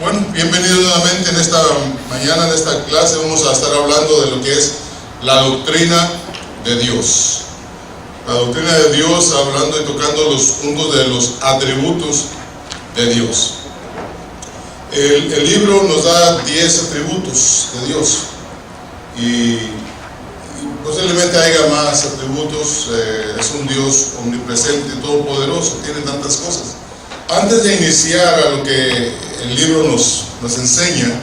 Bueno, bienvenidos nuevamente en esta mañana, en esta clase. Vamos a estar hablando de lo que es la doctrina de Dios. La doctrina de Dios, hablando y tocando los puntos de los atributos de Dios. El libro nos da 10 atributos de Dios y posiblemente haya más atributos. Es un Dios omnipresente, todopoderoso, tiene tantas cosas. Antes de iniciar a lo que el libro nos enseña,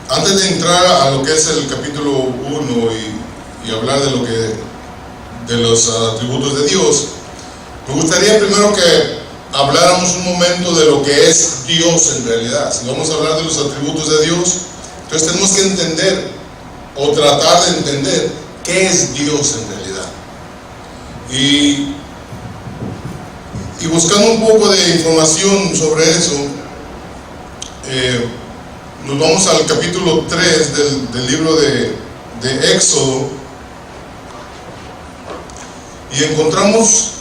antes de entrar a lo que es el capítulo 1 y hablar de los atributos de Dios, me gustaría primero que habláramos un momento de lo que es Dios en realidad. Si vamos a hablar de los atributos de Dios, entonces tenemos que entender o tratar de entender qué es Dios en realidad. Y buscando un poco de información sobre eso, nos vamos al capítulo 3 del libro de Éxodo y encontramos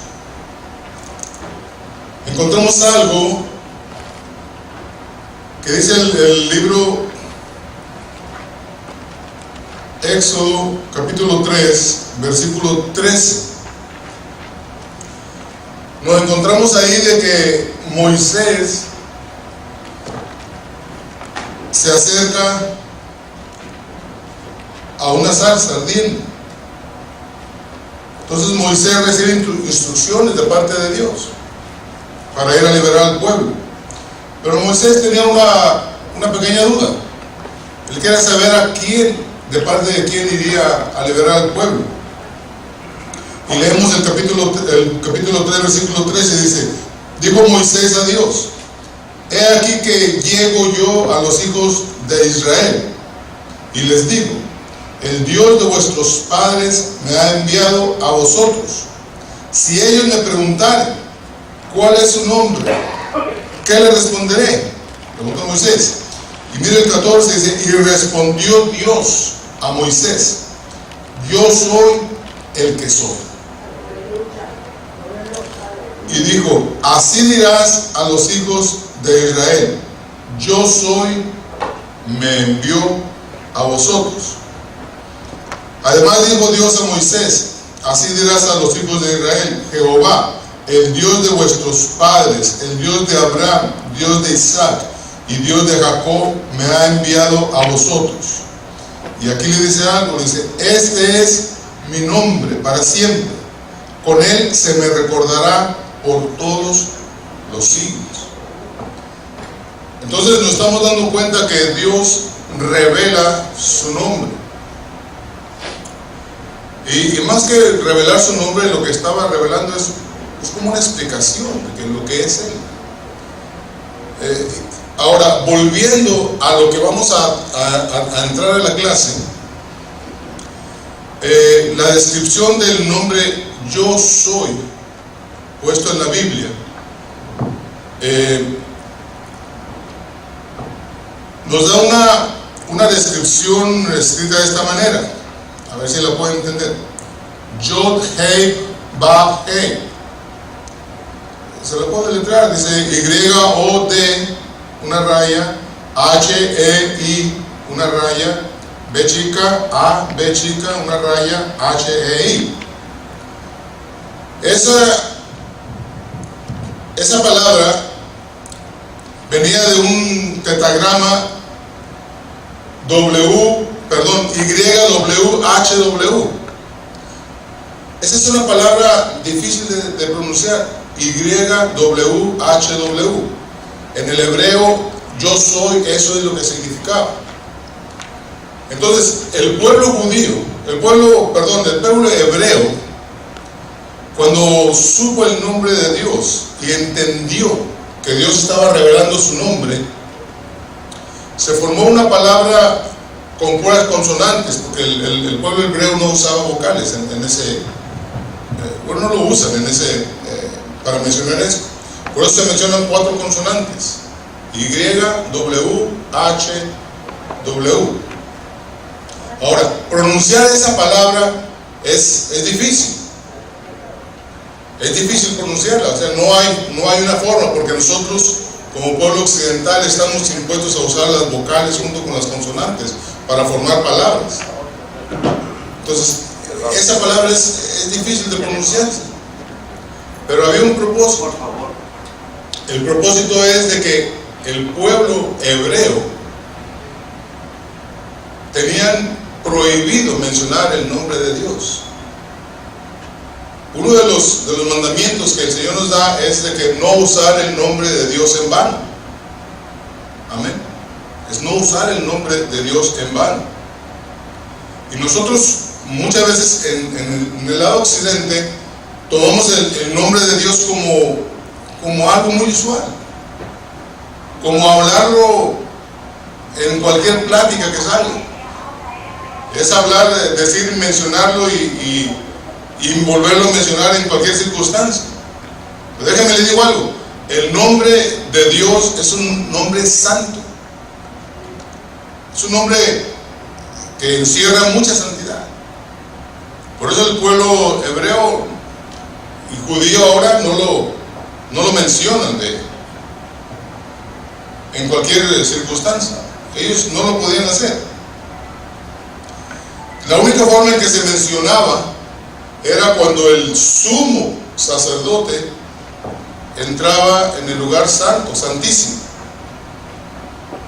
algo que dice el libro Éxodo capítulo 3 versículo 13. Nos encontramos ahí de que Moisés se acerca a una zarza ardiente. Entonces Moisés recibe instrucciones de parte de Dios para ir a liberar al pueblo. Pero Moisés tenía una pequeña duda. Él quería saber de parte de quién iría a liberar al pueblo. Y leemos el capítulo 3, versículo 13, dice: dijo Moisés a Dios: he aquí que llego yo a los hijos de Israel, y les digo: el Dios de vuestros padres me ha enviado a vosotros. Si ellos me preguntaren cuál es su nombre, ¿qué le responderé? Preguntó Moisés. Y mire el 14, dice: y respondió Dios a Moisés: yo soy el que soy. Y dijo: así dirás a los hijos de Israel: yo soy, me envió a vosotros. Además dijo Dios a Moisés: así dirás a los hijos de Israel: Jehová, el Dios de vuestros padres, el Dios de Abraham, Dios de Isaac y Dios de Jacob, me ha enviado a vosotros. Y aquí le dice algo, le dice: este es mi nombre para siempre, con él se me recordará por todos los siglos. Entonces nos estamos dando cuenta que Dios revela su nombre. Y más que revelar su nombre, lo que estaba revelando es como una explicación de lo que es Él. Ahora, volviendo a lo que vamos a entrar en la clase, la descripción del nombre yo soy, puesto en la Biblia, nos da una descripción escrita de esta manera. A ver si la pueden entender. Yod, Hei, Vav, Hei. Se la puedo deletrear. Dice Y-O-D, una raya, H-E-I, una raya, B chica, A, B chica, una raya, H-E-I. Esa palabra venía de un tetragrama YWHW. Esa es una palabra difícil de pronunciar, YWHW. En el hebreo, yo soy, eso es lo que significaba. Entonces, el pueblo hebreo, cuando supo el nombre de Dios y entendió que Dios estaba revelando su nombre, se formó una palabra con puras consonantes, porque el pueblo hebreo no usaba vocales en ese, no lo usan para mencionar eso. Por eso se mencionan 4 consonantes: Y, W, H, W. Ahora, pronunciar esa palabra es difícil. Es difícil pronunciarla, o sea, no hay una forma, porque nosotros como pueblo occidental estamos impuestos a usar las vocales junto con las consonantes para formar palabras. Entonces, esa palabra es difícil de pronunciarse. Pero había un propósito. El propósito es de que el pueblo hebreo tenían prohibido mencionar el nombre de Dios. Uno de los mandamientos que el Señor nos da es de que no usar el nombre de Dios en vano. Amén. Es no usar el nombre de Dios en vano. Y nosotros muchas veces en el lado occidente tomamos el nombre de Dios como algo muy usual, como hablarlo en cualquier plática que salga. Es hablar, decir, mencionarlo y volverlo a mencionar en cualquier circunstancia. Pero déjenme les digo algo: el nombre de Dios es un nombre santo, es un nombre que encierra mucha santidad. Por eso el pueblo hebreo y judío ahora no lo mencionan en cualquier circunstancia. Ellos no lo podían hacer. La única forma en que se mencionaba era cuando el sumo sacerdote entraba en el lugar santo, santísimo.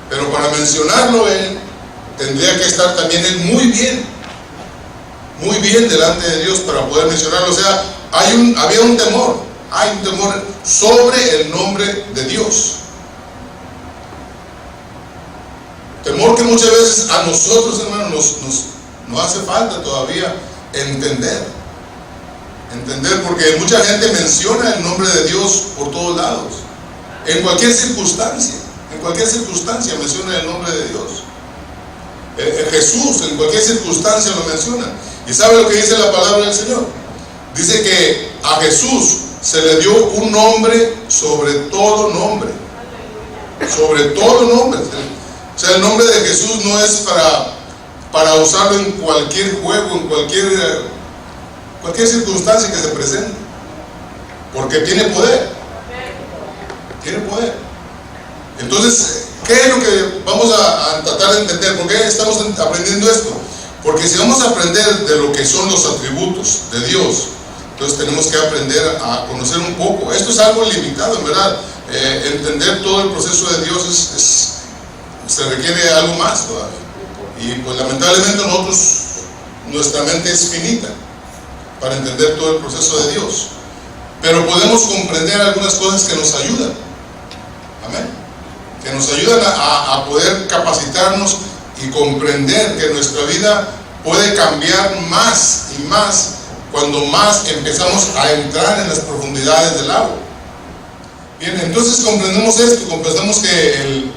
Pero para mencionarlo él, tendría que estar también él muy bien delante de Dios para poder mencionarlo. O sea, había un temor, hay un temor sobre el nombre de Dios. Temor que muchas veces a nosotros, hermanos, nos hace falta todavía entender, porque mucha gente menciona el nombre de Dios por todos lados, en cualquier circunstancia menciona el nombre de Dios. Jesús en cualquier circunstancia lo menciona. ¿Y sabe lo que dice la palabra del Señor? Dice que a Jesús se le dio un nombre sobre todo nombre. Sobre todo nombre. O sea, el nombre de Jesús no es para usarlo en cualquier juego, en cualquier circunstancia que se presente, porque tiene poder. Entonces, ¿qué es lo que vamos a tratar de entender? ¿Por qué estamos aprendiendo esto? Porque si vamos a aprender de lo que son los atributos de Dios, entonces tenemos que aprender a conocer un poco. Esto es algo limitado, en verdad. Entender todo el proceso de Dios se requiere algo más todavía. Y pues lamentablemente nuestra mente es finita para entender todo el proceso de Dios. Pero podemos comprender algunas cosas que nos ayudan. Amén. Que nos ayudan a poder capacitarnos y comprender que nuestra vida puede cambiar más y más cuando más empezamos a entrar en las profundidades del agua. Bien, entonces comprendemos esto, comprendemos que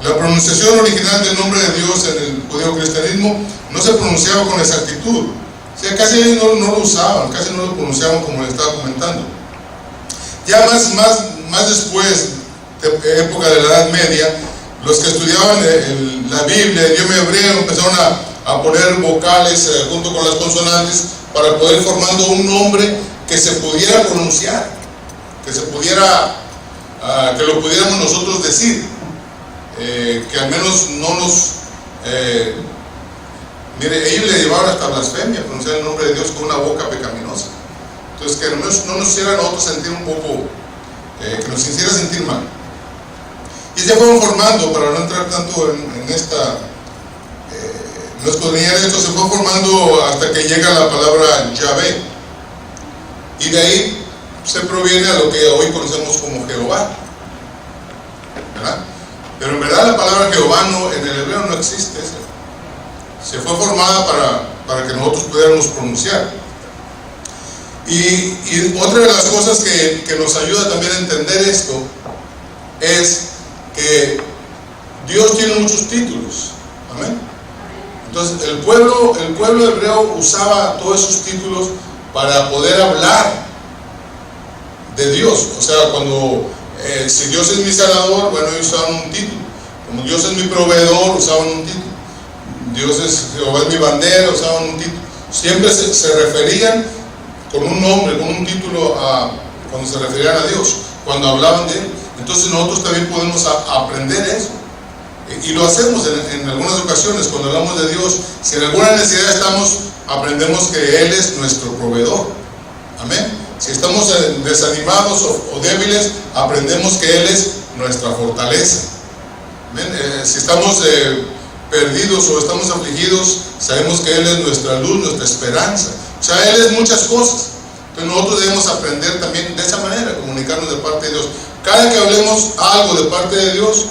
la pronunciación original del nombre de Dios en el judeocristianismo no se pronunciaba con exactitud. O sea, casi no lo usaban, casi no lo pronunciaban como les estaba comentando. Ya más después, de época de la Edad Media, los que estudiaban la Biblia, el idioma hebreo, empezaron a poner vocales junto con las consonantes para poder formando un nombre que se pudiera pronunciar, que lo pudiéramos nosotros decir, que al menos no nos... mire, ellos le llevaban hasta blasfemia pronunciar el nombre de Dios con una boca pecaminosa. Entonces, que no nos hiciera a nosotros sentir un poco, que nos hiciera sentir mal. Y se fueron formando, para no entrar tanto en esta, no escudriñar esto, se fue formando hasta que llega la palabra Yahvé. Y de ahí se proviene a lo que hoy conocemos como Jehová, ¿verdad? Pero en verdad la palabra Jehová en el hebreo no existe. Se fue formada para que nosotros pudiéramos pronunciar. Y otra de las cosas que nos ayuda también a entender esto es que Dios tiene muchos títulos. Amén. Entonces el pueblo hebreo usaba todos esos títulos para poder hablar de Dios. O sea, cuando si Dios es mi sanador, bueno, ellos usaban un título. Como Dios es mi proveedor, usaban un título. Jehová es mi bandera, usaban un título. Siempre se referían con un nombre, con un título cuando se referían a Dios, cuando hablaban de Él. Entonces nosotros también podemos aprender eso. Y lo hacemos en algunas ocasiones cuando hablamos de Dios. Si en alguna necesidad estamos, aprendemos que Él es nuestro proveedor. Amén. Si estamos desanimados o débiles, aprendemos que Él es nuestra fortaleza. Amén. Si estamos perdidos o estamos afligidos, sabemos que Él es nuestra luz, nuestra esperanza. O sea, Él es muchas cosas. Entonces nosotros debemos aprender también de esa manera, comunicarnos de parte de Dios. Cada que hablemos algo de parte de Dios,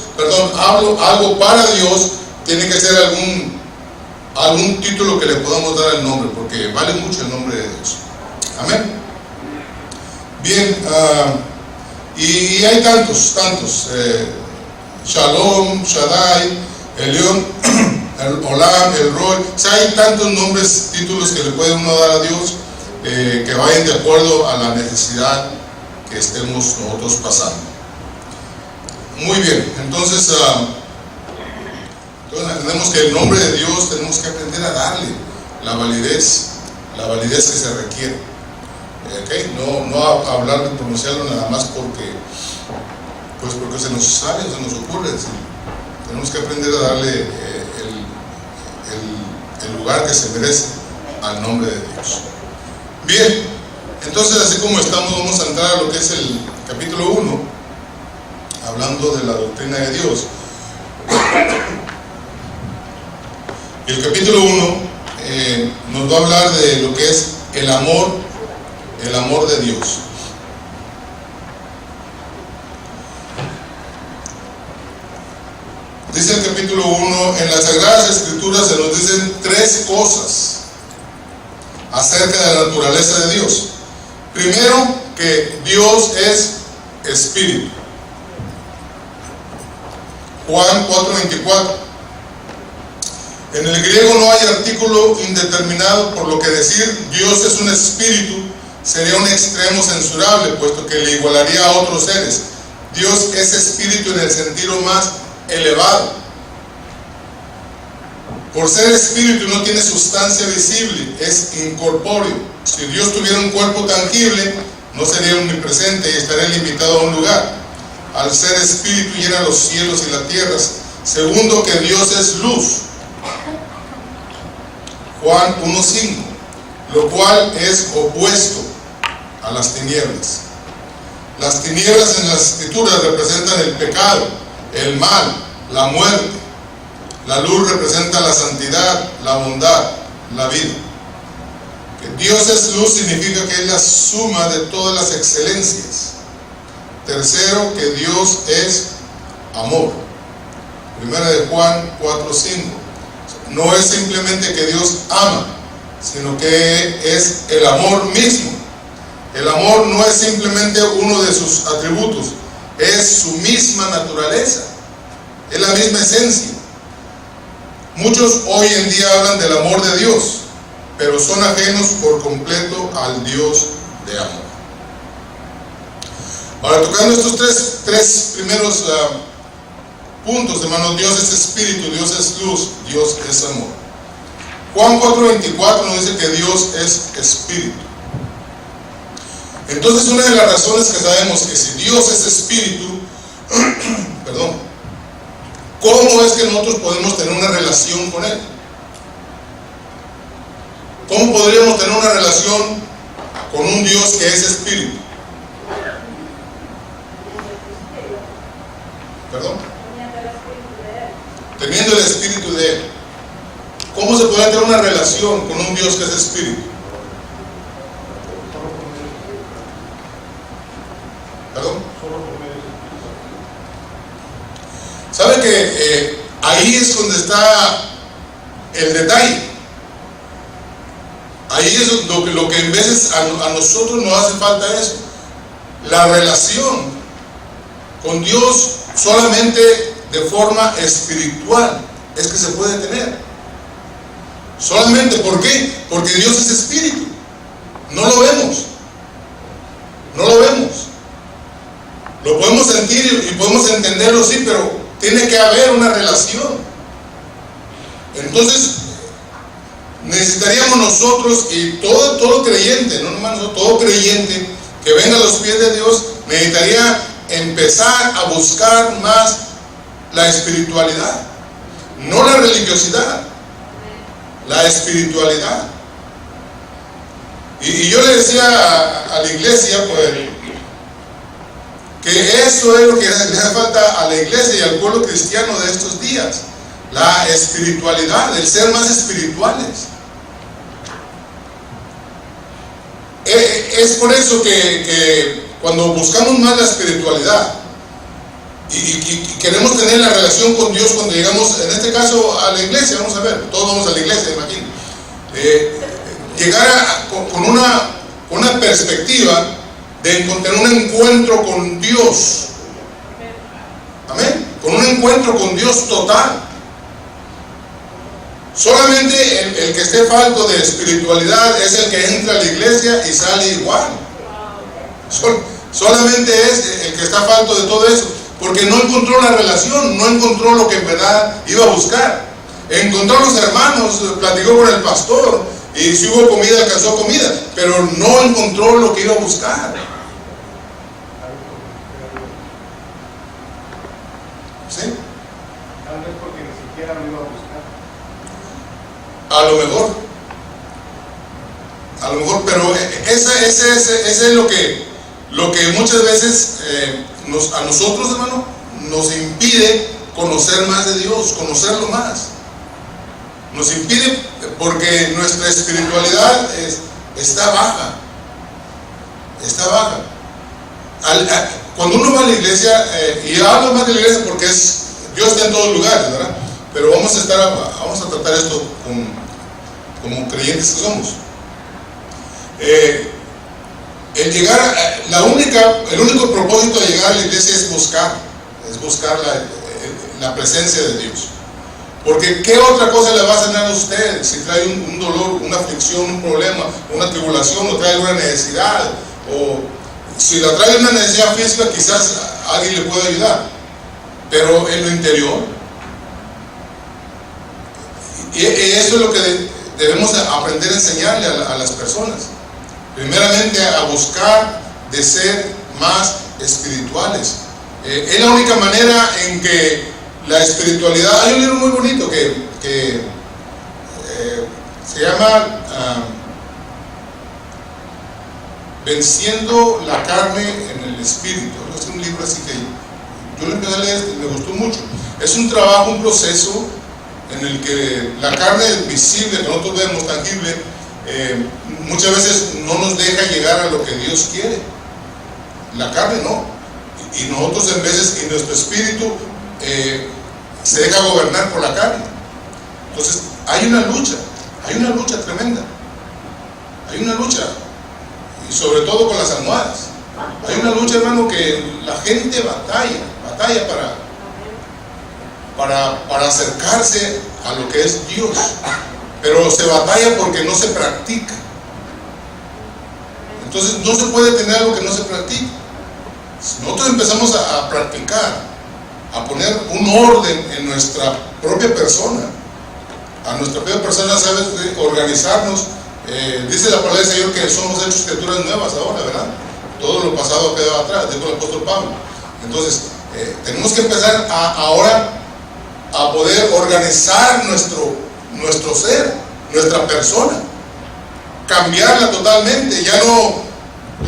hablo algo para Dios, tiene que ser algún título que le podamos dar al nombre, porque vale mucho el nombre de Dios. Amén. Bien, y hay tantos, Shalom, Shaddai, el León, el Olam, el Roy. O sea, hay tantos nombres, títulos que le puede uno dar a Dios, que vayan de acuerdo a la necesidad que estemos nosotros pasando. Muy bien, entonces entendemos que el nombre de Dios tenemos que aprender a darle la validez que se requiere. ¿Okay? No hablar de pronunciarlo nada más porque se nos sale, se nos ocurre. ¿Sí? Tenemos que aprender a darle el lugar que se merece al nombre de Dios. Bien, entonces así como estamos, vamos a entrar a lo que es el capítulo 1, hablando de la doctrina de Dios. Y el capítulo 1 nos va a hablar de lo que es el amor de Dios. Dice el capítulo 1, en las Sagradas Escrituras se nos dicen 3 cosas acerca de la naturaleza de Dios. Primero, que Dios es espíritu. Juan 4:24. En el griego no hay artículo indeterminado, por lo que decir Dios es un espíritu sería un extremo censurable, puesto que le igualaría a otros seres. Dios es espíritu en el sentido más elevado. Por ser espíritu no tiene sustancia visible, es incorpóreo. Si Dios tuviera un cuerpo tangible, no sería omnipresente y estaría limitado a un lugar. Al ser espíritu llena los cielos y la tierra. Segundo, que Dios es luz. Juan 1:5, lo cual es opuesto a las tinieblas. Las tinieblas en las Escrituras representan el pecado, el mal, la muerte. La luz representa la santidad, la bondad, la vida. Que Dios es luz significa que es la suma de todas las excelencias. Tercero, que Dios es amor. Primera de Juan 4:5. No es simplemente que Dios ama, sino que es el amor mismo. El amor no es simplemente uno de sus atributos, es su misma naturaleza, es la misma esencia. Muchos hoy en día hablan del amor de Dios, pero son ajenos por completo al Dios de amor. Ahora, tocando estos tres primeros puntos, hermanos, Dios es espíritu, Dios es luz, Dios es amor. Juan 4:24 nos dice que Dios es espíritu. Entonces, una de las razones que sabemos que si Dios es espíritu, ¿cómo es que nosotros podemos tener una relación con Él? ¿Cómo podríamos tener una relación con un Dios que es espíritu? Teniendo el espíritu de Él. ¿Cómo se puede tener una relación con un Dios que es espíritu? ¿Sabe que ahí es donde está el detalle? Ahí es lo que en veces a nosotros nos hace falta eso. La relación con Dios solamente de forma espiritual es que se puede tener. Solamente, ¿por qué? Porque Dios es espíritu. No lo vemos. Lo podemos sentir y podemos entenderlo, sí, pero tiene que haber una relación. Entonces, necesitaríamos nosotros y todo creyente, no nomás nosotros, todo creyente que venga a los pies de Dios, necesitaría empezar a buscar más la espiritualidad, no la religiosidad, la espiritualidad. Y yo le decía a la iglesia, pues, que eso es lo que le hace falta a la iglesia y al pueblo cristiano de estos días, la espiritualidad, el ser más espirituales. Es por eso que cuando buscamos más la espiritualidad y queremos tener la relación con Dios cuando llegamos, en este caso, a la iglesia, vamos a ver, todos vamos a la iglesia, imagino, llegar con una perspectiva de encontrar un encuentro con Dios. Amén. Con un encuentro con Dios total. Solamente el que esté falto de espiritualidad es el que entra a la iglesia y sale igual. Solamente es el que está falto de todo eso, porque no encontró la relación, no encontró lo que en verdad iba a buscar. Encontró a los hermanos, platicó con el pastor, y si hubo comida, alcanzó comida, pero no encontró lo que iba a buscar. ¿Sí? Tal vez porque ni siquiera lo iba a buscar. A lo mejor, pero ese es lo que muchas veces a nosotros, hermano, nos impide conocer más de Dios, conocerlo más. Nos impide porque nuestra espiritualidad está baja. Está baja. Cuando uno va a la iglesia, y hablo más de la iglesia porque Dios está en todos lugares, ¿verdad? Pero vamos a tratar esto como creyentes que somos. El único propósito de llegar a la iglesia es buscar la presencia de Dios. Porque ¿qué otra cosa le va a sanar a usted si trae un dolor, una aflicción, un problema, una tribulación, o trae alguna necesidad? O si la trae una necesidad física, quizás alguien le pueda ayudar, pero en lo interior. Y eso es lo que debemos aprender a enseñarle a las personas. Primeramente, a buscar de ser más espirituales. Es la única manera en que la espiritualidad. Hay un libro muy bonito que se llama Venciendo la carne en el espíritu. Es un libro así que yo lo empecé a leer y me gustó mucho. Es un trabajo, un proceso en el que la carne visible que nosotros vemos, tangible, muchas veces no nos deja llegar a lo que Dios quiere. La carne no. Y nosotros en veces, y nuestro espíritu se deja gobernar por la carne. Entonces hay una lucha tremenda. Hay una lucha, y sobre todo con las almohadas. Hay una lucha, hermano, que la gente batalla para acercarse a lo que es Dios, pero se batalla porque no se practica. Entonces no se puede tener algo que no se practica. Si nosotros empezamos a practicar, a poner un orden en nuestra propia persona, ¿sabes? Organizarnos. Dice la palabra del Señor que somos hechos criaturas nuevas ahora, ¿verdad? Todo lo pasado ha quedado atrás, dijo el apóstol Pablo. Entonces, tenemos que empezar ahora a poder organizar nuestro ser, nuestra persona, cambiarla totalmente. Ya no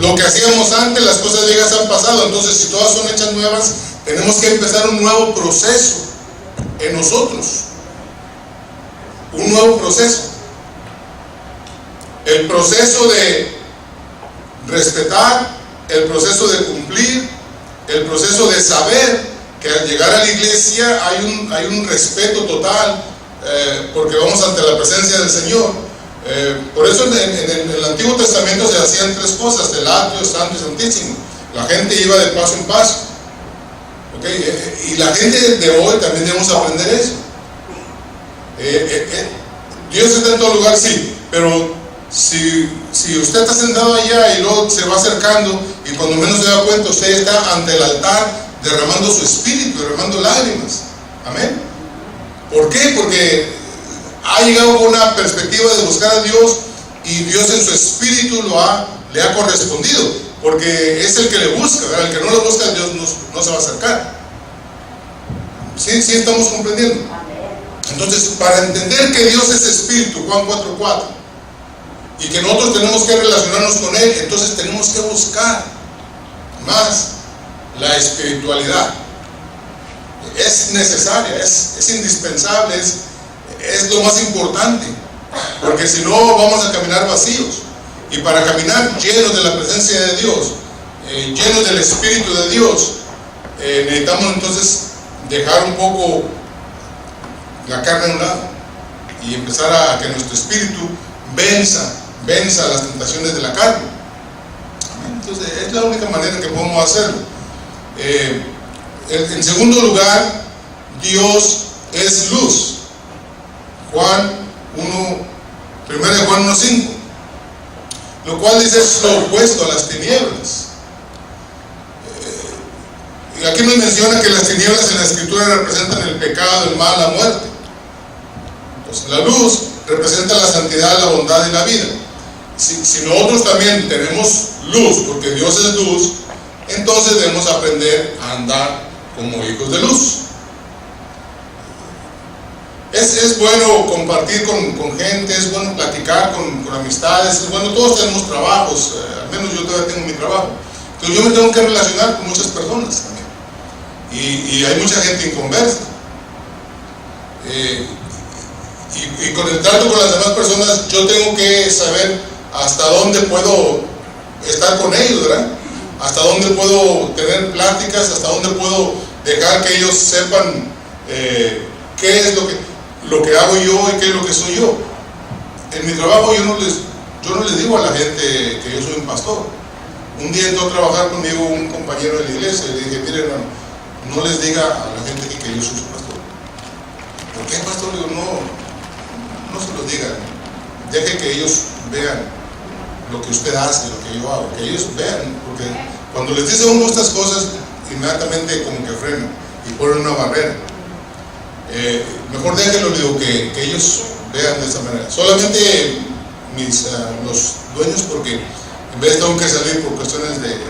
lo que hacíamos antes, las cosas viejas han pasado. Entonces, si todas son hechas nuevas, tenemos que empezar un nuevo proceso en nosotros. Un nuevo proceso. El proceso de respetar, el proceso de cumplir, el proceso de saber que al llegar a la iglesia hay un respeto total, porque vamos ante la presencia del Señor. Por eso en el Antiguo Testamento se hacían tres cosas: el atrio, santo y santísimo. La gente iba de paso en paso. Y la gente de hoy también debemos aprender eso. Dios está en todo lugar, sí, pero si usted está sentado allá y luego se va acercando y cuando menos se da cuenta, usted está ante el altar derramando su espíritu, derramando lágrimas. Amén. ¿Por qué? Porque ha llegado con una perspectiva de buscar a Dios y Dios en su espíritu le ha correspondido, porque es el que le busca, ¿verdad? El que no lo busca, Dios no se va a acercar. ¿Sí estamos comprendiendo? Entonces, para entender que Dios es espíritu, Juan 4:4, y que nosotros tenemos que relacionarnos con Él, entonces tenemos que buscar más la espiritualidad. Es necesaria, es indispensable, es lo más importante, porque si no vamos a caminar vacíos. Y para caminar llenos de la presencia de Dios, llenos del Espíritu de Dios, necesitamos entonces dejar un poco la carne a un lado y empezar a que nuestro espíritu venza las tentaciones de la carne. Entonces es la única manera que podemos hacerlo. En segundo lugar, Dios es luz. Juan 1:5, lo cual dice es lo opuesto a las tinieblas. Y aquí nos menciona que las tinieblas en la escritura representan el pecado, el mal, la muerte. Entonces la luz representa la santidad, la bondad y la vida. Si nosotros también tenemos luz, porque Dios es luz, entonces debemos aprender a andar como hijos de luz. Es bueno compartir con gente, es bueno platicar con amistades, es bueno, todos tenemos trabajos, al menos yo todavía tengo mi trabajo. Entonces yo me tengo que relacionar con muchas personas también. Y hay mucha gente inconversa. Y con el trato con las demás personas, yo tengo que saber hasta dónde puedo estar con ellos, ¿verdad? Hasta dónde puedo tener pláticas, hasta dónde puedo dejar que ellos sepan qué es lo que hago yo y qué es lo que soy yo. En mi trabajo yo no les digo a la gente que yo soy un pastor. Un día entró a trabajar conmigo un compañero de la iglesia y le dije, mire hermano, no les diga a la gente que yo soy su pastor. ¿Por qué, pastor? Digo, no se los digan. Deje que ellos vean lo que usted hace, lo que yo hago, que ellos vean, porque cuando les dice uno estas cosas, inmediatamente como que frenan y ponen una barrera. Mejor déjenlo, digo, que ellos vean de esa manera. Solamente los dueños, porque en vez tengo que salir por cuestiones del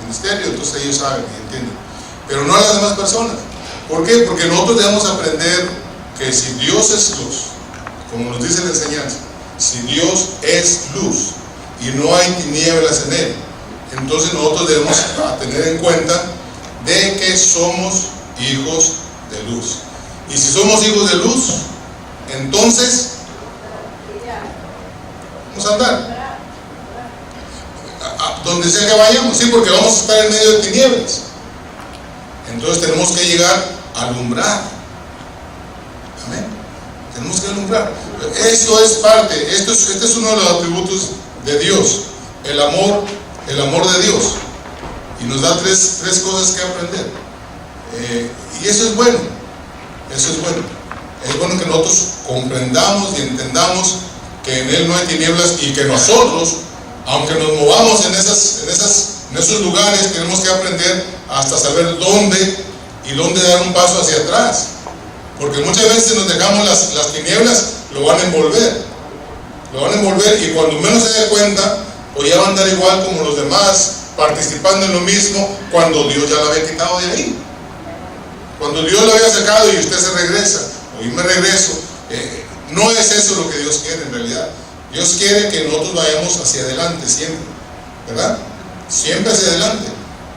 ministerio, entonces ellos saben y entienden, pero no a las demás personas. ¿Por qué? Porque nosotros debemos aprender que si Dios es luz, como nos dice la enseñanza, si Dios es luz y no hay tinieblas en Él, entonces nosotros debemos tener en cuenta de que somos hijos de luz. Y si somos hijos de luz, entonces vamos a andar donde sea que vayamos, sí, porque vamos a estar en medio de tinieblas. Entonces tenemos que llegar a alumbrar. Amén. Tenemos que alumbrar. Esto es parte, este es uno de los atributos de Dios, el amor de Dios. Y nos da tres cosas que aprender. Y eso es bueno. Eso es bueno. Es bueno que nosotros comprendamos y entendamos que en Él no hay tinieblas y que nosotros, aunque nos movamos en esos lugares, tenemos que aprender hasta saber dónde dar un paso hacia atrás. Porque muchas veces nos dejamos las tinieblas, lo van a envolver. Y cuando menos se dé cuenta, pues ya va a andar igual como los demás, participando en lo mismo, cuando Dios ya lo había quitado de ahí. Cuando Dios lo había sacado y usted se regresa, o yo me regreso, no es eso lo que Dios quiere en realidad. Dios quiere que nosotros vayamos hacia adelante siempre, ¿verdad? Siempre hacia adelante.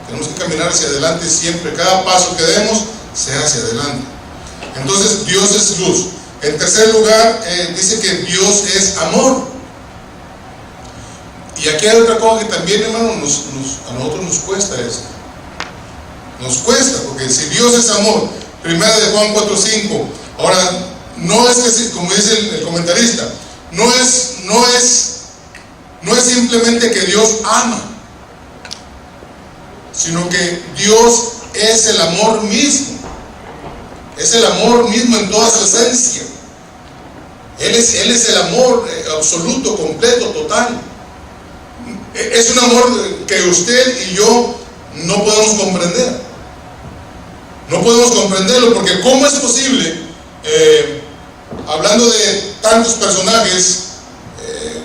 Tenemos que caminar hacia adelante siempre. Cada paso que demos sea hacia adelante. Entonces Dios es luz. En tercer lugar, dice que Dios es amor. Y aquí hay otra cosa que también, hermano, a nosotros nos cuesta eso. Nos cuesta, porque si Dios es amor, primera de Juan 4:5, ahora, no es que, como dice el comentarista, no es simplemente que Dios ama, sino que Dios es el amor mismo. Es el amor mismo en toda su esencia. Él es el amor absoluto, completo, total. Es un amor que usted y yo no podemos comprender. No podemos comprenderlo, porque ¿cómo es posible, hablando de tantos personajes,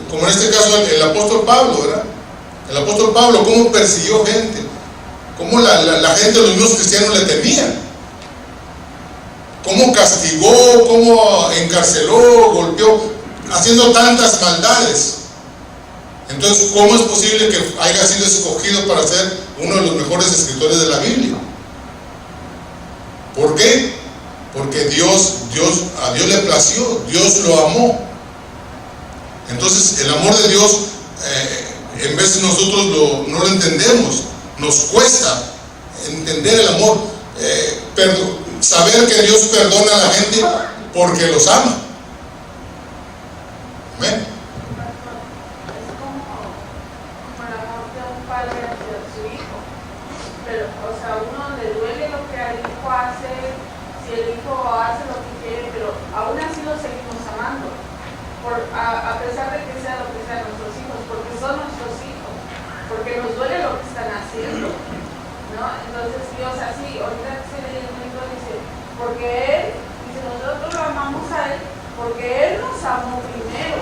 como en este caso el apóstol Pablo, ¿verdad? El apóstol Pablo, cómo persiguió gente, cómo la gente, los mismos cristianos le temían, cómo castigó, cómo encarceló, golpeó, haciendo tantas maldades. Entonces, ¿cómo es posible que haya sido escogido para ser uno de los mejores escritores de la Biblia? ¿Por qué? Porque a Dios le plació, Dios lo amó. Entonces, el amor de Dios, en veces nosotros no lo entendemos, nos cuesta entender el amor, saber que Dios perdona a la gente porque los ama. Amén. A pesar de que sea lo que sean nuestros hijos, porque son nuestros hijos, porque nos duele lo que están haciendo, ¿no? Entonces Dios así, ahorita que se lee el libro dice, porque Él, dice, nosotros lo amamos a Él, porque Él nos amó primero,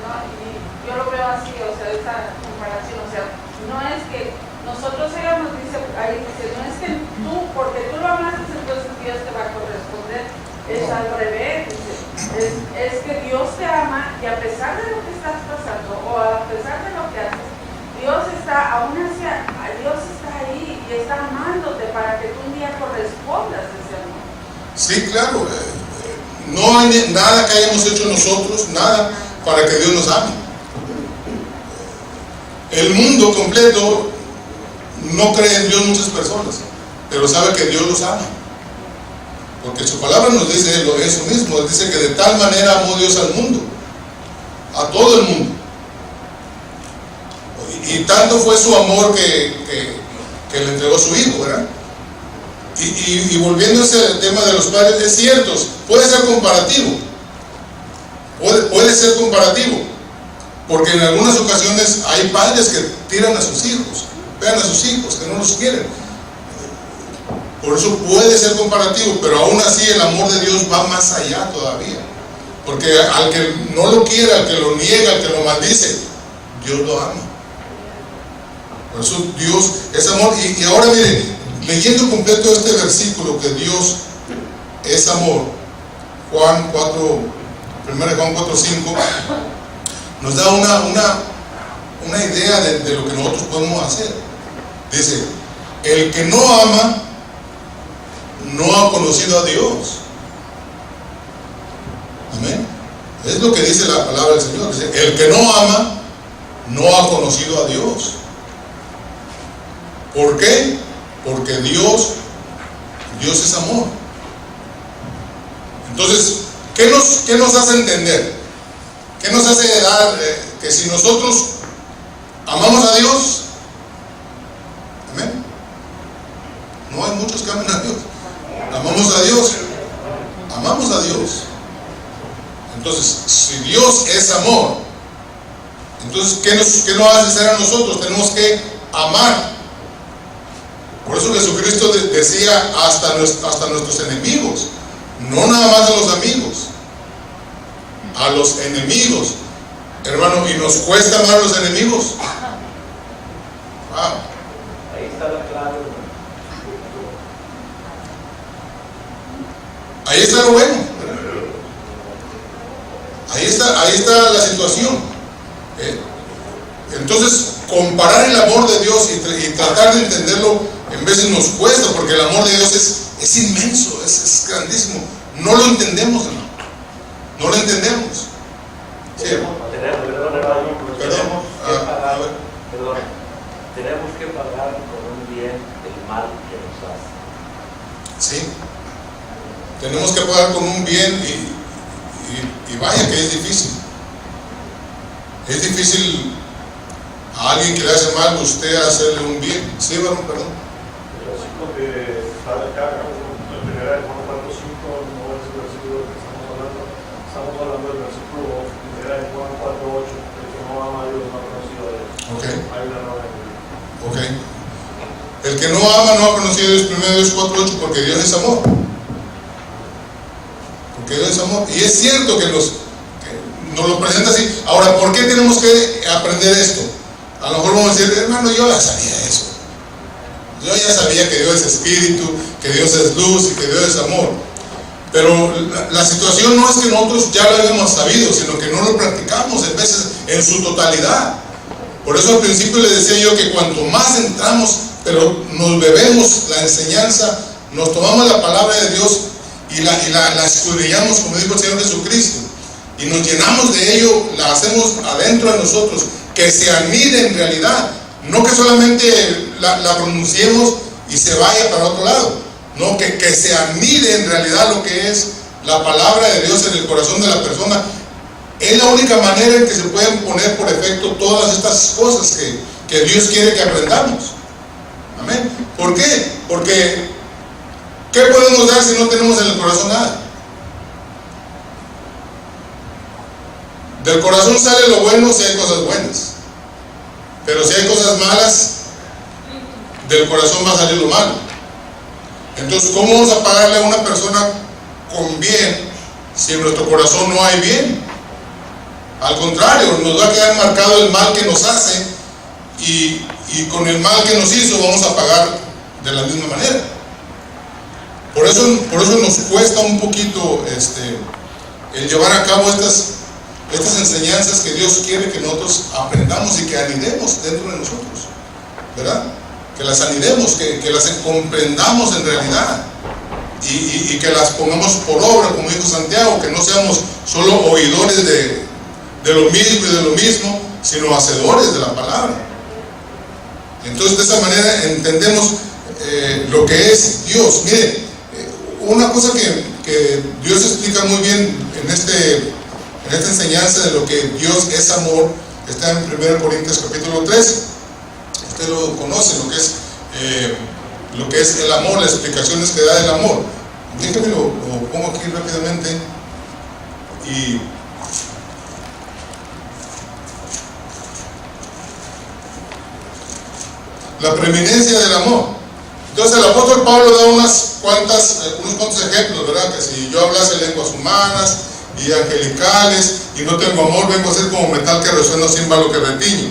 ¿no? Y yo lo veo así, o sea, esta comparación, o sea, no es que nosotros éramos, dice, ahí dice, no es que tú, porque tú lo amaste, entonces Dios te va a corresponder, es al revés, dice. Es que Dios te ama y a pesar de lo que estás pasando o a pesar de lo que haces, Dios está, aún así, Dios está ahí y está amándote para que tú un día correspondas a ese amor. Sí, claro, no hay nada que hayamos hecho nosotros, nada para que Dios nos ame. El mundo completo no cree en Dios muchas personas, pero sabe que Dios los ama. Porque su palabra nos dice eso mismo, dice que de tal manera amó Dios al mundo, a todo el mundo. Y tanto fue su amor que le entregó a su hijo, ¿verdad? Y volviendo a ese tema de los padres, es cierto, puede ser comparativo, puede ser comparativo, porque en algunas ocasiones hay padres que tiran a sus hijos, vean a sus hijos, que no los quieren. Por eso puede ser comparativo, pero aún así el amor de Dios va más allá todavía. Porque al que no lo quiere, al que lo niega, al que lo maldice, Dios lo ama. Por eso Dios es amor. Y ahora miren, leyendo completo este versículo que Dios es amor, Juan 4, 1 Juan 4, 5, nos da una idea de lo que nosotros podemos hacer. Dice, el que no ama no ha conocido a Dios. Amén. Es lo que dice la palabra del Señor. Dice, el que no ama no ha conocido a Dios. ¿Por qué? Porque Dios es amor. Entonces, ¿qué nos hace entender? ¿Qué nos hace dar que si nosotros amamos a Dios, amén? No hay muchos que amen a Dios. Amamos a Dios, amamos a Dios. Entonces, si Dios es amor, entonces ¿qué nos hace ser a nosotros? Tenemos que amar. Por eso Jesucristo decía hasta nuestros enemigos, no nada más a los amigos, a los enemigos, hermano. Y nos cuesta amar a los enemigos. Wow. Ahí está la clave. Ahí está lo bueno. Ahí está la situación. Entonces, comparar el amor de Dios y tratar de entenderlo, en veces nos cuesta, porque el amor de Dios es inmenso, es grandísimo. No lo entendemos, hermano. No lo entendemos. Sí. Tenemos que pagar con un bien el mal que nos hace. Sí. Tenemos que pagar con un bien y vaya que es difícil. Es difícil a alguien que le hace mal usted hacerle un bien. Sí, varón, perdón. El versículo que está acá, la primera de Juan 4:5, no es el versículo que estamos hablando del versículo primera de Juan 4:8, el que no ama a Dios no ha conocido a Dios. Okay. Hay una error en el libro. Ok. El que no ama no ha conocido a Dios, 1 Dios 4:8, porque Dios es amor. porque Dios es amor. Y es cierto que nos lo presenta así. Ahora, ¿por qué tenemos que aprender esto? A lo mejor vamos a decir, hermano, yo ya sabía eso. Yo ya sabía que Dios es espíritu, que Dios es luz y que Dios es amor. Pero la situación no es que nosotros ya lo hayamos sabido, sino que no lo practicamos en veces en su totalidad. Por eso al principio les decía yo que cuanto más entramos, pero nos bebemos la enseñanza, nos tomamos la palabra de Dios y la escudriñamos, como dijo el Señor Jesucristo, y nos llenamos de ello, la hacemos adentro de nosotros, que se anide en realidad, no que solamente la pronunciemos y se vaya para otro lado, no, que se anide en realidad lo que es la palabra de Dios en el corazón de la persona. Es la única manera en que se pueden poner por efecto todas estas cosas que Dios quiere que aprendamos. Amén. ¿Por qué? Porque ¿qué podemos dar si no tenemos en el corazón nada? Del corazón sale lo bueno si hay cosas buenas, pero si hay cosas malas, del corazón va a salir lo malo. Entonces, ¿cómo vamos a pagarle a una persona con bien si en nuestro corazón no hay bien? Al contrario, nos va a quedar marcado el mal que nos hace y con el mal que nos hizo vamos a pagar de la misma manera. Por eso nos cuesta un poquito el llevar a cabo estas enseñanzas que Dios quiere que nosotros aprendamos y que anidemos dentro de nosotros, ¿verdad? Que las anidemos, que las comprendamos en realidad y que las pongamos por obra, como dijo Santiago, que no seamos solo oidores de lo mismo y de lo mismo, sino hacedores de la palabra. Entonces, de esa manera entendemos lo que es Dios. Mire, una cosa que Dios explica muy bien en esta enseñanza de lo que Dios es amor, está en 1 Corintios capítulo 13. Usted lo conoce, lo que es el amor, las explicaciones que da del amor. Déjeme lo pongo aquí rápidamente. Y la preeminencia del amor. Entonces el apóstol Pablo da unos cuantos ejemplos, ¿verdad? Que si yo hablase lenguas humanas y angelicales y no tengo amor, vengo a ser como metal que resuena sin balo que retiñe.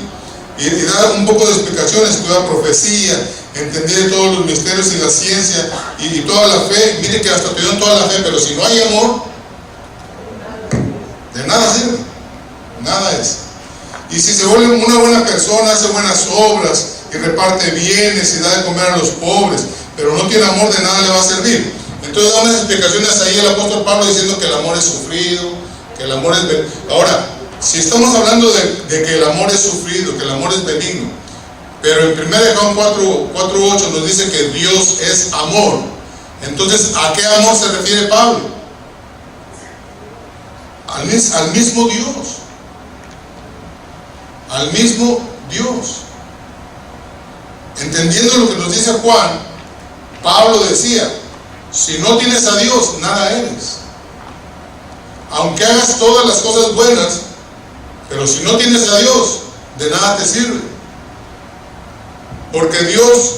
Y da un poco de explicaciones, estudia profecía, entender todos los misterios y la ciencia y toda la fe. Mire que hasta tuvieron toda la fe, pero si no hay amor, de nada sirve, nada es. Y si se vuelve una buena persona, hace buenas obras y reparte bienes y da de comer a los pobres, pero no tiene amor, de nada le va a servir. Entonces da unas explicaciones ahí el apóstol Pablo diciendo que el amor es sufrido, que el amor es... Ahora, si estamos hablando de que el amor es sufrido, que el amor es benigno, pero en 1 Juan 4:8 nos dice que Dios es amor, entonces ¿a qué amor se refiere Pablo? Al mismo Dios. Al mismo Dios. Entendiendo lo que nos dice Juan, Pablo decía, si no tienes a Dios, nada eres. Aunque hagas todas las cosas buenas, pero si no tienes a Dios, de nada te sirve. Porque Dios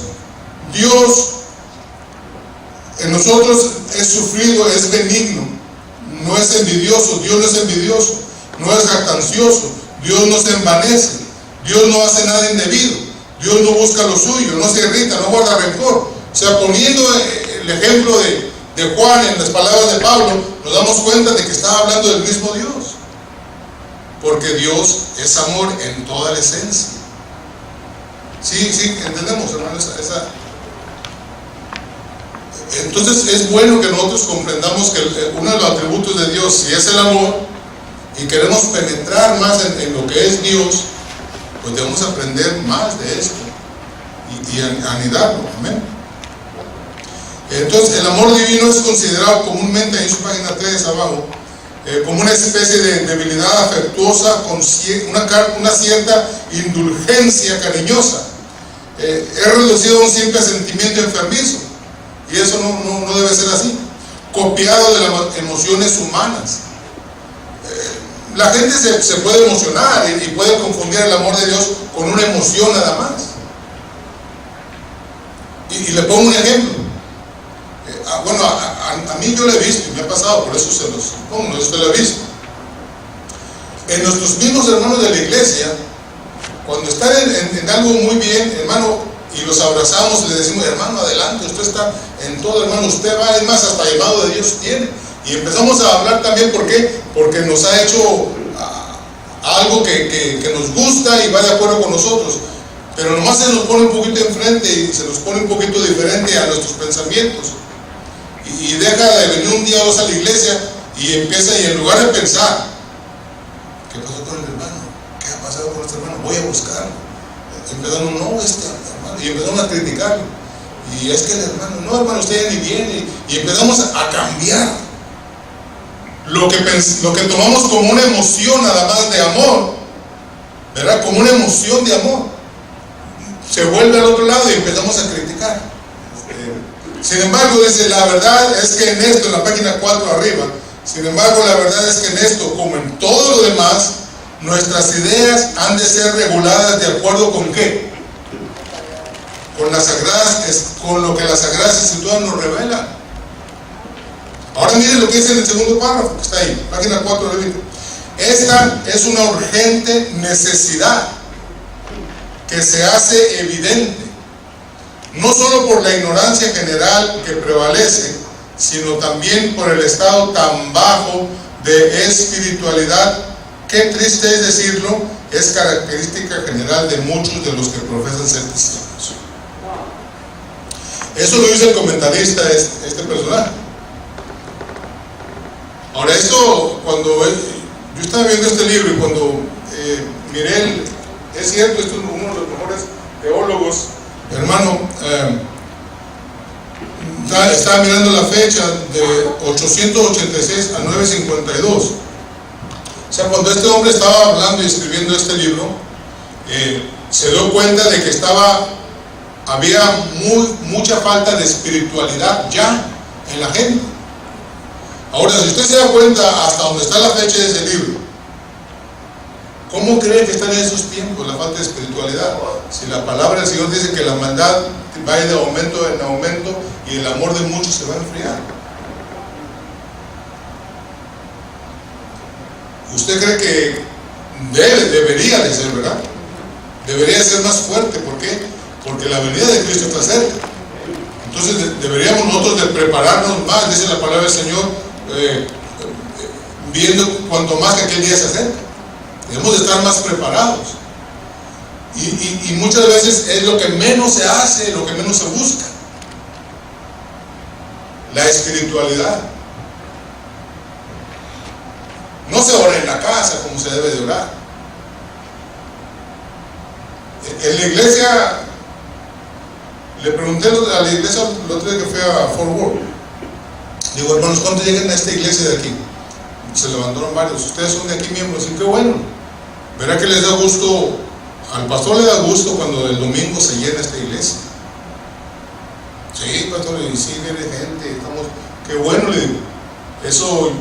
en nosotros es sufrido, es benigno, no es envidioso. Dios no es envidioso, no es jactancioso, Dios no se envanece, Dios no hace nada indebido, Dios no busca lo suyo, no se irrita, no guarda rencor. O sea, poniendo el ejemplo de Juan en las palabras de Pablo, nos damos cuenta de que está hablando del mismo Dios. Porque Dios es amor en toda la esencia. Sí, entendemos, hermanos, Entonces es bueno que nosotros comprendamos que uno de los atributos de Dios, si es el amor, y queremos penetrar más en lo que es Dios, pues debemos aprender más de esto y anidarlo. Amén. Entonces el amor divino es considerado comúnmente, en su página 3 abajo, como una especie de debilidad afectuosa con una cierta indulgencia cariñosa. Es reducido a un simple sentimiento enfermizo, y eso no debe ser así, copiado de las emociones humanas. La gente se puede emocionar y puede confundir el amor de Dios con una emoción nada más. Y le pongo un ejemplo. Bueno, a A mí yo lo he visto y me ha pasado, por eso se los pongo, no sé si usted lo ha visto. En nuestros mismos hermanos de la iglesia, cuando están en algo muy bien, hermano, y los abrazamos y le decimos, hermano, adelante, usted está en todo, hermano, usted va, es más, hasta llamado de Dios tiene. Y empezamos a hablar también, ¿por qué? Porque nos ha hecho algo que nos gusta y va de acuerdo con nosotros. Pero nomás se nos pone un poquito enfrente y se nos pone un poquito diferente a nuestros pensamientos. Y deja de venir un día o dos a la iglesia y empieza, y en lugar de pensar, ¿qué pasó con el hermano? ¿Qué ha pasado con este hermano? Voy a buscarlo. Empezaron, no, hermano, y empezaron a criticarlo. Y es que el hermano, no, hermano, usted ya ni viene. Y empezamos a cambiar lo que tomamos como una emoción nada más de amor, ¿verdad? Como una emoción de amor, se vuelve al otro lado y empezamos a criticar. Sin embargo, dice, la verdad es que en esto, en la página 4 arriba, sin embargo, la verdad es que en esto, como en todo lo demás, nuestras ideas han de ser reguladas de acuerdo con ¿qué? Con lo que las Sagradas Escrituras nos revelan. Ahora miren lo que dice en el segundo párrafo, que está ahí, página 4 de Biblia. Esta es una urgente necesidad que se hace evidente, no solo por la ignorancia general que prevalece, sino también por el estado tan bajo de espiritualidad que, triste es decirlo, es característica general de muchos de los que profesan ser cristianos. Eso lo dice el comentarista, este personaje. Ahora, esto, cuando yo estaba viendo este libro y cuando miré, es cierto, esto es uno de los mejores teólogos, hermano, estaba mirando la fecha de 886 a 952. O sea, cuando este hombre estaba hablando y escribiendo este libro, se dio cuenta de que había mucha falta de espiritualidad ya en la gente. Ahora, si usted se da cuenta hasta donde está la fecha de ese libro, ¿cómo cree que están en esos tiempos la falta de espiritualidad? Si la palabra del Señor dice que la maldad va a ir de aumento en aumento y el amor de muchos se va a enfriar. ¿Usted cree que debería de ser, verdad? Debería ser más fuerte. ¿Por qué? Porque la venida de Cristo está cerca. Entonces deberíamos nosotros de prepararnos más, dice la palabra del Señor, viendo cuanto más que aquel día se acerca. Debemos de estar más preparados. Y muchas veces es lo que menos se hace, lo que menos se busca. La espiritualidad. No se ora en la casa como se debe de orar. En la iglesia, le pregunté a la iglesia el otro día que fui a Fort Worth. Digo, hermanos, ¿cuántos llegan a esta iglesia de aquí? Se levantaron varios. Ustedes son de aquí miembros, y qué bueno. Verá que les da gusto, al pastor le da gusto cuando el domingo se llena esta iglesia. Sí, pastor, y sí viene gente, qué bueno, le digo. Eso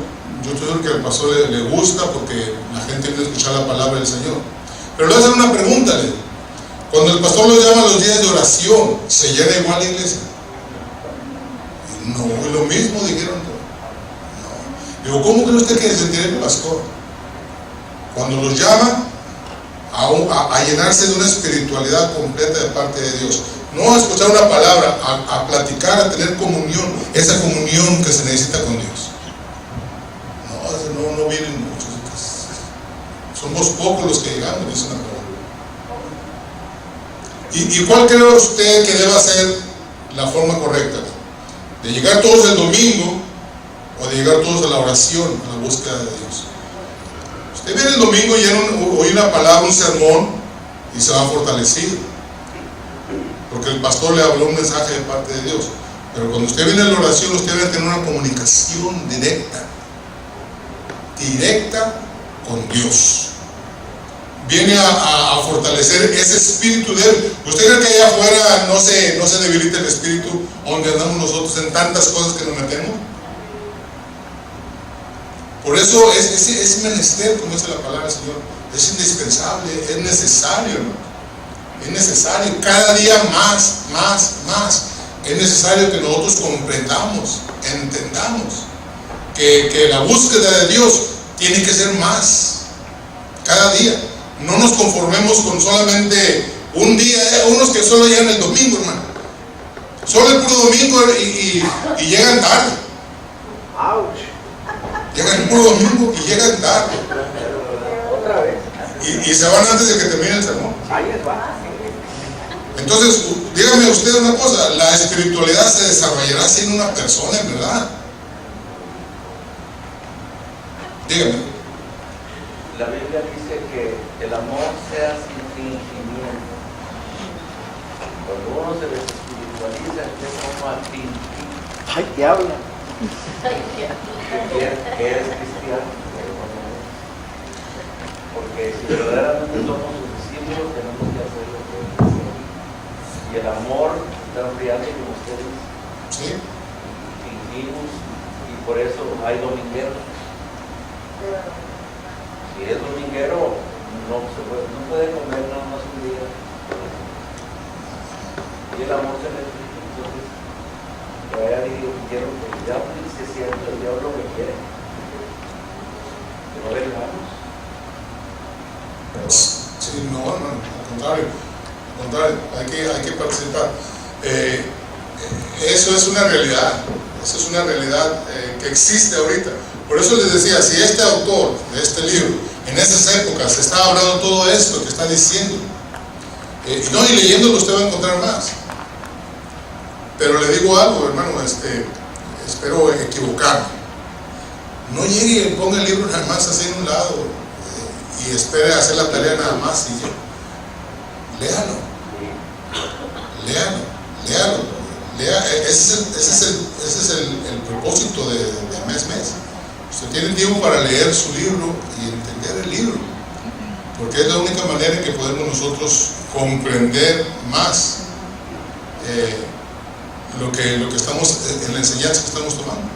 yo estoy seguro que al pastor le gusta porque la gente viene a escuchar la palabra del Señor. Pero le voy a hacer una pregunta, le digo. Cuando el pastor los llama a los días de oración, ¿se llena igual la iglesia? No, es lo mismo, dijeron. No. Digo, ¿cómo cree usted que se sentiría el pastor? Cuando los llama a llenarse de una espiritualidad completa de parte de Dios. No a escuchar una palabra, a platicar, a tener comunión, esa comunión que se necesita con Dios. No vienen muchos. Somos pocos los que llegamos, dice una palabra. ¿Y cuál cree usted que deba ser la forma correcta? ¿De llegar todos el domingo o de llegar todos a la oración, a la búsqueda de Dios? Usted viene el domingo y oye una palabra, un sermón y se va fortalecido porque el pastor le habló un mensaje de parte de Dios. Pero cuando usted viene a la oración, usted debe tener una comunicación directa con Dios. Viene a fortalecer ese espíritu de Él. ¿Usted cree que allá afuera no se debilita el espíritu donde andamos nosotros en tantas cosas que nos metemos? Por eso es menester, como dice la palabra del Señor, es indispensable, es necesario, ¿no? Es necesario, cada día más. Es necesario que nosotros comprendamos entendamos que la búsqueda de Dios tiene que ser más, cada día. No nos conformemos con solamente un día, unos que solo llegan el domingo, hermano. Solo el puro domingo y llegan tarde. Llegan el puro domingo y llegan tarde. Otra vez. Y se van antes de que termine el sermón. Ahí les va. Entonces, dígame usted una cosa, la espiritualidad se desarrollará siendo una persona, en verdad. Dígame. La Biblia dice que el amor sea sin fingimiento. Cuando uno se desespiritualiza, empieza uno a fingir. ¡Ay, qué habla! Que es cristiano. Porque si verdaderamente somos sus discípulos, tenemos que hacer lo que Él dice. Y el amor tan brillante como ustedes, ¿Sí? fingimos, y por eso hay domingueros. Si es dominguero, no puede comer nada más un día. Y el amor se necesita. Entonces, vaya dijeron que el diablo dice cierto, el diablo me quiere. Que no vengamos. Sí, no, al contrario, hay que participar. Eso es una realidad, que existe ahorita. Por eso les decía, si este autor de este libro, en esas épocas, estaba hablando todo esto que está diciendo, y leyéndolo usted va a encontrar más. Pero le digo algo, hermano, espero equivocarme. No llegue y ponga el libro nada más así en un lado y espere hacer la tarea nada más y ya. Léalo. Ese es el propósito de mes. Usted tiene tiempo para leer su libro y entender el libro, porque es la única manera en que podemos nosotros comprender más lo que estamos, en la enseñanza que estamos tomando.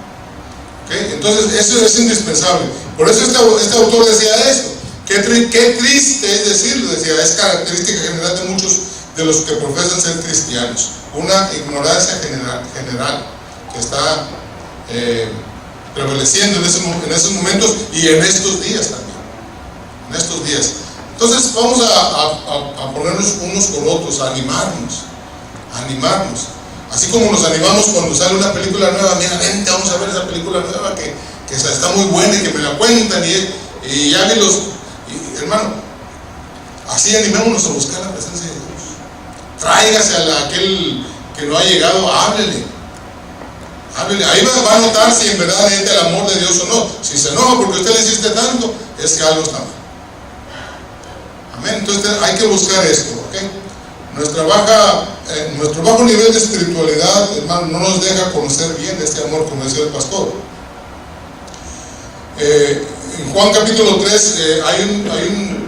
¿Okay? Entonces eso es indispensable. Por eso este autor decía esto. Qué triste es decirlo, decía, es característica general de muchos de los que profesan ser cristianos, una ignorancia general que está prevaleciendo en esos momentos y en estos días también, en estos días. Entonces vamos a ponernos unos con otros, a animarnos, así como nos animamos cuando sale una película nueva. Mira, vente, vamos a ver esa película nueva que está muy buena y que me la cuentan y ya vi hermano, así animémonos a buscar la presencia de Dios. Tráigase a aquel que no ha llegado, háblele. Ahí va a notar si en verdad necesita el amor de Dios o no. Si se enoja porque usted le hiciste tanto, es que algo está mal. Amén. Entonces hay que buscar esto, ¿ok? Nuestro bajo nivel de espiritualidad, hermano, no nos deja conocer bien este amor, como decía el pastor. En Juan capítulo 3 hay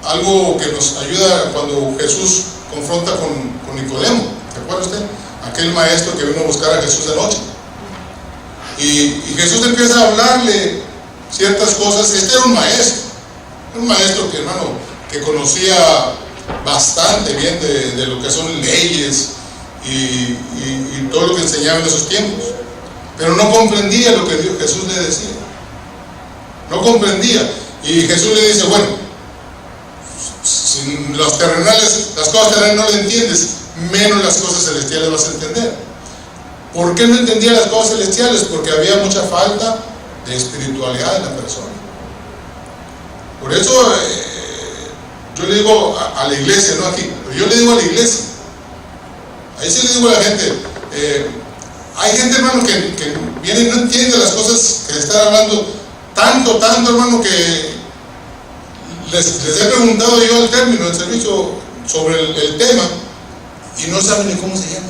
algo que nos ayuda cuando Jesús confronta con Nicodemo. ¿Se acuerda usted? Aquel maestro que vino a buscar a Jesús de noche. Y Jesús empieza a hablarle ciertas cosas. Este era un maestro que, hermano, que conocía bastante bien de lo que son leyes y todo lo que enseñaba en esos tiempos, pero no comprendía lo que Jesús le decía. No comprendía. Y Jesús le dice, bueno, si las cosas terrenales no le entiendes, menos las cosas celestiales vas a entender. ¿Por qué no entendía las cosas celestiales? Porque había mucha falta de espiritualidad en la persona. Por eso yo le digo a la iglesia, no aquí, pero yo le digo a la iglesia, ahí sí le digo a la gente, hay gente, hermano, que viene y no entiende las cosas que le están hablando tanto, hermano, que les he preguntado yo al término del servicio sobre el tema y no saben ni cómo se llama.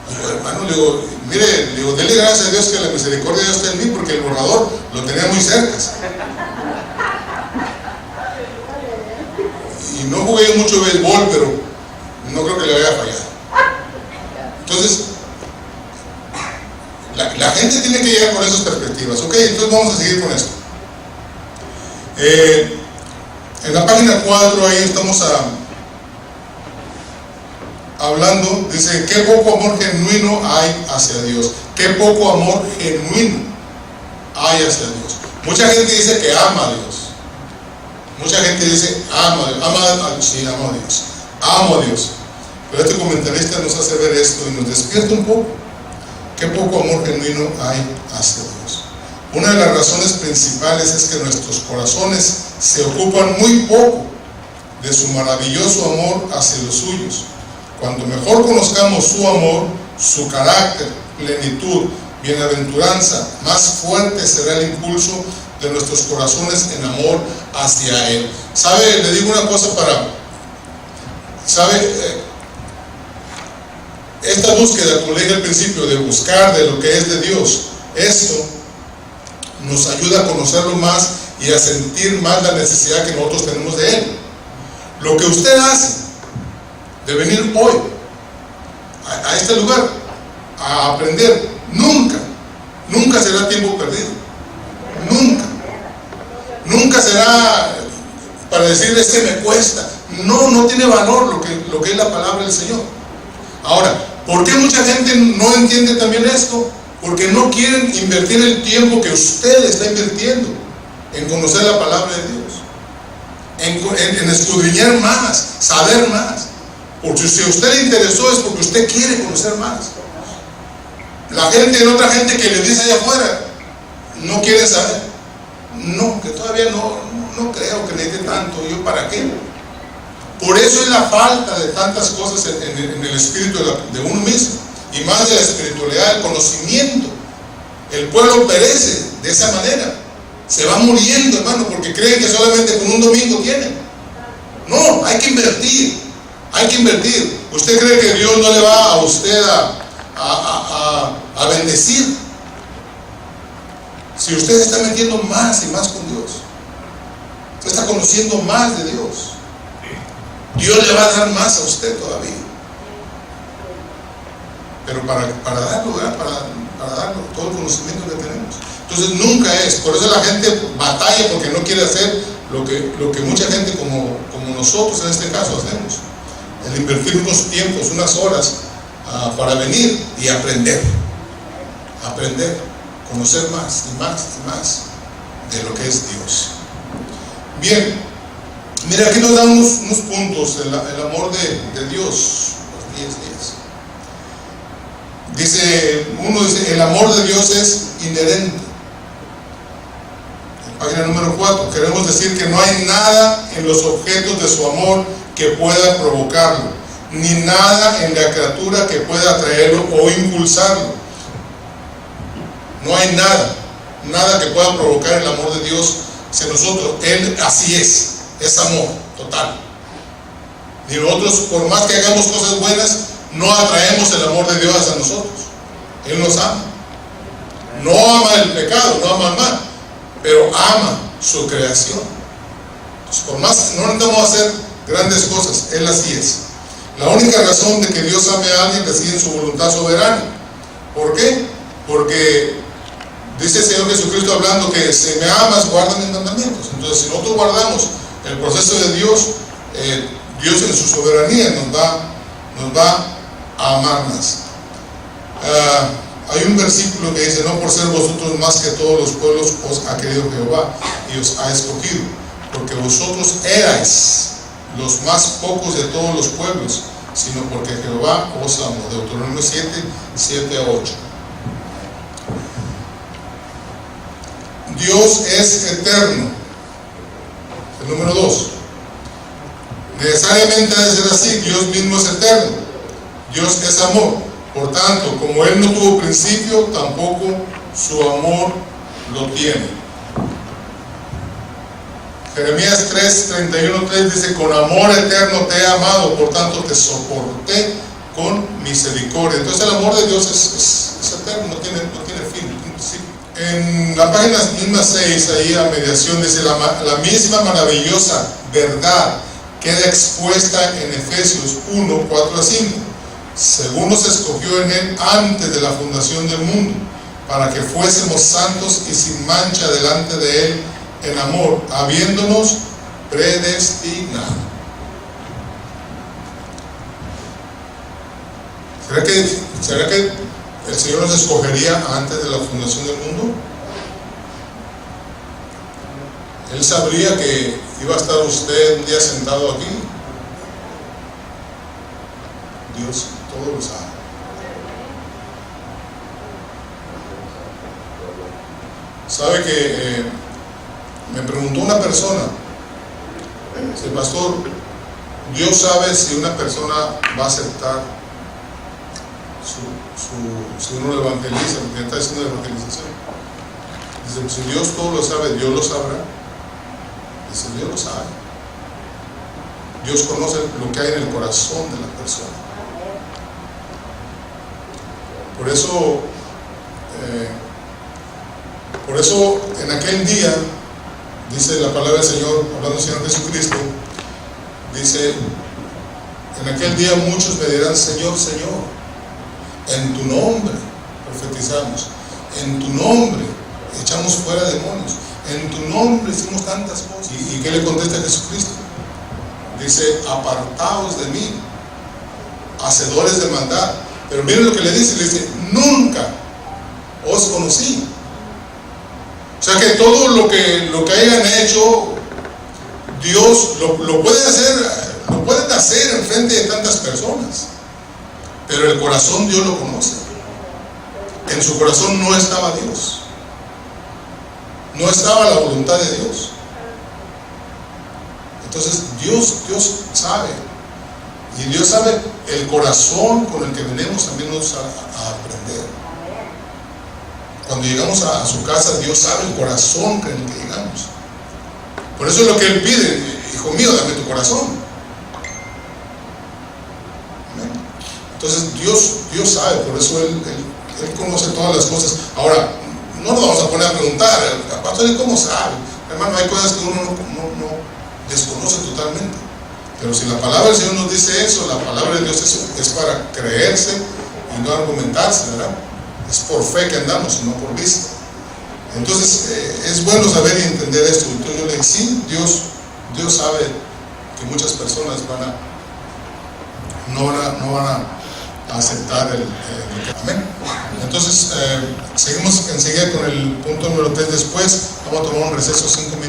Digo, hermano, le digo, mire, dele gracias a Dios que la misericordia de Dios está en mí, porque el borrador lo tenía muy cerca. Y no jugué mucho béisbol, pero no creo que le vaya a fallar. Entonces, la gente tiene que llegar con esas perspectivas, ¿ok? Entonces vamos a seguir con esto. En la página 4, ahí estamos hablando, dice, qué poco amor genuino hay hacia Dios. Qué poco amor genuino hay hacia Dios. Mucha gente dice que ama a Dios. Mucha gente dice, amo a Dios. Sí, amo a Dios. Amo a Dios. Pero este comentarista nos hace ver esto y nos despierta un poco. Qué poco amor genuino hay hacia Dios. Una de las razones principales es que nuestros corazones se ocupan muy poco de su maravilloso amor hacia los suyos. Cuanto mejor conozcamos su amor, su carácter, plenitud, bienaventuranza, más fuerte será el impulso de nuestros corazones en amor hacia Él. ¿Sabe? Le digo una cosa esta búsqueda, como le dije al principio, de buscar de lo que es de Dios, esto nos ayuda a conocerlo más y a sentir más la necesidad que nosotros tenemos de Él. Lo que usted hace de venir hoy a este lugar a aprender, nunca será tiempo perdido. Nunca será para decir, es que me cuesta. No tiene valor lo que es la palabra del Señor. Ahora, ¿por qué mucha gente no entiende también esto? Porque no quieren invertir el tiempo que usted está invirtiendo en conocer la palabra de Dios, en escudriñar más, saber más. Porque si a usted le interesó es porque usted quiere conocer más. La otra gente que le dice allá afuera, no quiere saber. No, que todavía no creo que necesite tanto. ¿Yo para qué? Por eso es la falta de tantas cosas en el espíritu de uno mismo, y más de la espiritualidad, del conocimiento. El pueblo perece de esa manera, se va muriendo, hermano, porque creen que solamente con un domingo tienen. No, hay que invertir. ¿Usted cree que Dios no le va a usted a bendecir? Si usted está metiendo más y más con Dios, usted está conociendo más de Dios, Dios le va a dar más a usted todavía. Pero para darlo, ¿verdad? Para darlo todo el conocimiento que tenemos. Entonces nunca es, por eso la gente batalla porque no quiere hacer lo que mucha gente como nosotros en este caso hacemos. El invertir unos tiempos, unas horas para venir y aprender, conocer más y más de lo que es Dios. Bien, mira, aquí nos dan unos puntos, el amor de Dios, los 10 días. Dice, el amor de Dios es inherente. En página número 4, queremos decir que no hay nada en los objetos de su amor que pueda provocarlo, ni nada en la criatura que pueda atraerlo o impulsarlo. No hay nada que pueda provocar el amor de Dios hacia nosotros. Él así es amor total. Y nosotros, por más que hagamos cosas buenas, no atraemos el amor de Dios hacia nosotros. Él nos ama. No ama el pecado, no ama el mal, pero ama su creación. Entonces, por más, no necesitamos hacer grandes cosas, Él así es. La única razón de que Dios ame a alguien reside en su voluntad soberana. ¿Por qué? Porque dice el Señor Jesucristo hablando que si me amas, guarda mis mandamientos. Entonces, si nosotros guardamos el proceso de Dios, Dios en su soberanía nos va a amar más. Hay un versículo que dice, no por ser vosotros más que todos los pueblos os ha querido Jehová y os ha escogido, porque vosotros erais los más pocos de todos los pueblos, sino porque Jehová os amó. Deuteronomio 7 a 8. Dios es eterno. El número 2. Necesariamente debe ser así. Dios mismo es eterno. Dios es amor. Por tanto, como Él no tuvo principio, tampoco su amor lo tiene. Jeremías 3:31-3 dice, con amor eterno te he amado, por tanto te soporté con misericordia. Entonces el amor de Dios es eterno, no tiene fin, no tiene principio. En la página misma 6, ahí a mediación, dice, la misma maravillosa verdad queda expuesta en Efesios 1:4-5. Según nos escogió en Él antes de la fundación del mundo, para que fuésemos santos y sin mancha delante de Él en amor, habiéndonos predestinado. ¿Será que el Señor nos escogería antes de la fundación del mundo? Él sabría que iba a estar usted un día sentado aquí. Dios todo lo sabe. Sabe que me preguntó una persona, dice, pastor, Dios sabe si una persona va a aceptar si uno lo evangeliza, porque está haciendo evangelización. Dice, si Dios todo lo sabe, Dios lo sabrá. Dice, Dios lo sabe. Dios conoce lo que hay en el corazón de la persona. Por eso en aquel día, dice la palabra del Señor, hablando del Señor Jesucristo, dice, en aquel día muchos me dirán, Señor, Señor, en tu nombre profetizamos, en tu nombre echamos fuera demonios, en tu nombre hicimos tantas cosas. ¿Y qué le contesta Jesucristo? Dice, apartaos de mí, hacedores de maldad. Pero miren lo que le dice, nunca os conocí. O sea que todo lo que hayan hecho, Dios lo puede hacer, lo pueden hacer en frente de tantas personas, pero el corazón Dios lo conoce. En su corazón no estaba Dios, no estaba la voluntad de Dios. Entonces Dios sabe, y Dios sabe el corazón con el que venimos también a aprender. Cuando llegamos a su casa, Dios sabe el corazón con el que llegamos. Por eso es lo que Él pide, hijo mío, dame tu corazón. ¿Amén? Entonces Dios sabe, por eso Él conoce todas las cosas. Ahora, no nos vamos a poner a preguntar, pastor, ¿y cómo sabe? Hermano, hay cosas que uno no desconoce totalmente. Pero si la palabra del Señor nos dice eso, la palabra de Dios es para creerse y no argumentarse, ¿verdad? Es por fe que andamos y no por vista. Entonces es bueno saber y entender esto. Entonces yo le digo, sí, Dios sabe que muchas personas no van a aceptar el amén. Entonces seguimos enseguida con el punto número 3 después. Vamos a tomar un receso 5 minutos.